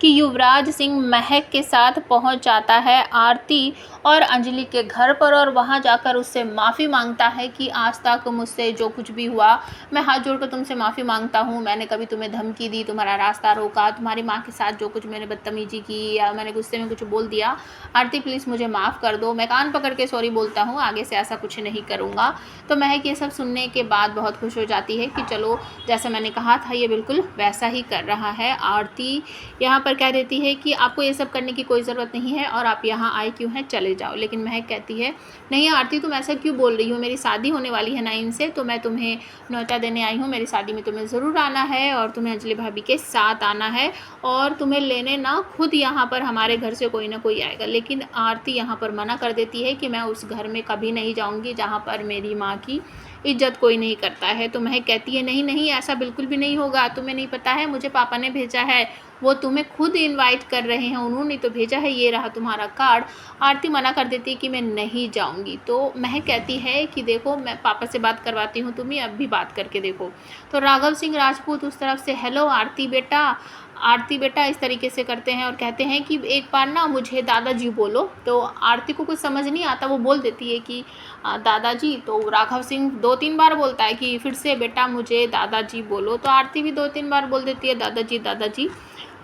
कि युवराज सिंह महक के साथ पहुंच जाता है आरती और अंजलि के घर पर और वहां जाकर उससे माफ़ी मांगता है कि आज तक मुझसे जो कुछ भी हुआ मैं हाथ जोड़कर तुमसे माफ़ी मांगता हूं। मैंने कभी तुम्हें धमकी दी, तुम्हारा रास्ता रोका, तुम्हारी माँ के साथ जो कुछ मैंने बदतमीजी की या मैंने गुस्से में कुछ बोल दिया, आरती प्लीज़ मुझे माफ़ कर दो। मैं कान पकड़ के सॉरी बोलता हूँ, आगे से ऐसा कुछ नहीं करूँगा। तो महक ये सब सुनने के बाद बहुत खुश हो जाती है कि चलो जैसा मैंने कहा था ये बिल्कुल वैसा ही कर रहा है। आरती यहाँ पर कह देती है कि आपको ये सब करने की कोई ज़रूरत नहीं है और आप यहाँ आए क्यों हैं, चले जाओ। लेकिन महक कहती है नहीं आरती तुम ऐसा क्यों बोल रही हो, मेरी शादी होने वाली है ना इनसे, तो मैं तुम्हें न्योता देने आई हूँ। मेरी शादी में तुम्हें ज़रूर आना है और तुम्हें अंजलि भाभी के साथ आना है और तुम्हें लेने ना खुद यहाँ पर हमारे घर से कोई ना कोई आएगा। लेकिन आरती यहाँ पर मना कर देती है कि मैं उस घर में कभी नहीं जाऊँगी जहाँ पर मेरी माँ की इज्जत कोई नहीं करता है। तो महक कहती है नहीं नहीं ऐसा बिल्कुल भी नहीं होगा, तुम्हें नहीं पता है मुझे पापा ने भेजा है, वो तुम्हें खुद इनवाइट कर रहे हैं, उन्होंने तो भेजा है, ये रहा तुम्हारा कार्ड। आरती मना कर देती है कि मैं नहीं जाऊंगी। तो महक कहती है कि देखो मैं पापा से बात करवाती हूँ, तुम ही अब भी बात करके देखो। तो राघव सिंह राजपूत उस तरफ से हेलो आरती बेटा, आरती बेटा इस तरीके से करते हैं और कहते हैं कि एक बार ना मुझे दादाजी बोलो। तो आरती को कुछ समझ नहीं आता, वो बोल देती है कि दादाजी। तो राघव सिंह 2-3 बार बोलता है कि फिर से बेटा मुझे दादाजी बोलो। तो आरती भी 2-3 बार बोल देती है दादाजी दादाजी।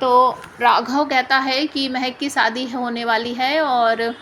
तो राघव कहता है कि महक की शादी होने वाली है और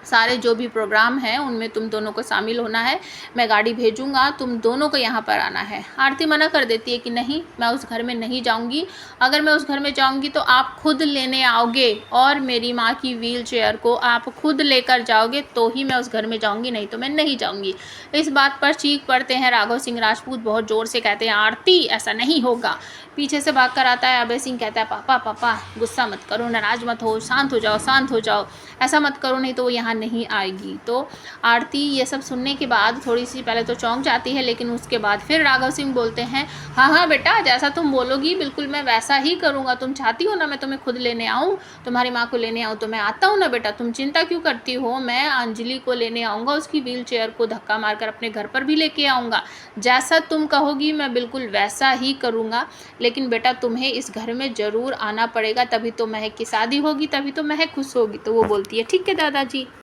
सारे जो भी प्रोग्राम हैं उनमें तुम दोनों को शामिल होना है, मैं गाड़ी भेजूंगा, तुम दोनों को यहाँ पर आना है। आरती मना कर देती है कि नहीं मैं उस घर में नहीं जाऊंगी, अगर मैं उस घर में जाऊंगी तो आप खुद लेने आओगे और मेरी माँ की व्हील चेयर को आप खुद लेकर जाओगे तो ही मैं उस घर में जाऊंगी, नहीं तो मैं नहीं जाऊंगी। इस बात पर चीख पड़ते हैं राघव सिंह राजपूत, बहुत ज़ोर से कहते हैं आरती ऐसा नहीं होगा। पीछे से भाग कर आता है अभय सिंह, कहता है पापा पापा गुस्सा मत करो, नाराज़ मत हो, शांत हो जाओ शांत हो जाओ, ऐसा मत करो नहीं तो वो यहाँ नहीं आएगी। तो आरती ये सब सुनने के बाद थोड़ी सी पहले तो चौंक जाती है, लेकिन उसके बाद फिर राघव सिंह बोलते हैं हाँ हाँ बेटा जैसा तुम बोलोगी बिल्कुल मैं वैसा ही करूँगा, तुम चाहती हो ना मैं तुम्हें खुद लेने आऊँ, तुम्हारी माँ को लेने आऊँ, तो मैं आता हूँ ना बेटा, तुम चिंता क्यों करती हो, मैं अंजलि को लेने आऊँगा, उसकी व्हील चेयर को धक्का मारकर अपने घर पर भी लेके आऊँगा, जैसा तुम कहोगी मैं बिल्कुल वैसा ही करूँगा। लेकिन बेटा तुम्हें इस घर में ज़रूर आना पड़ेगा, तभी तो महक की शादी होगी, तभी तो महक खुश होगी। तो वो बोलती है ठीक है दादाजी।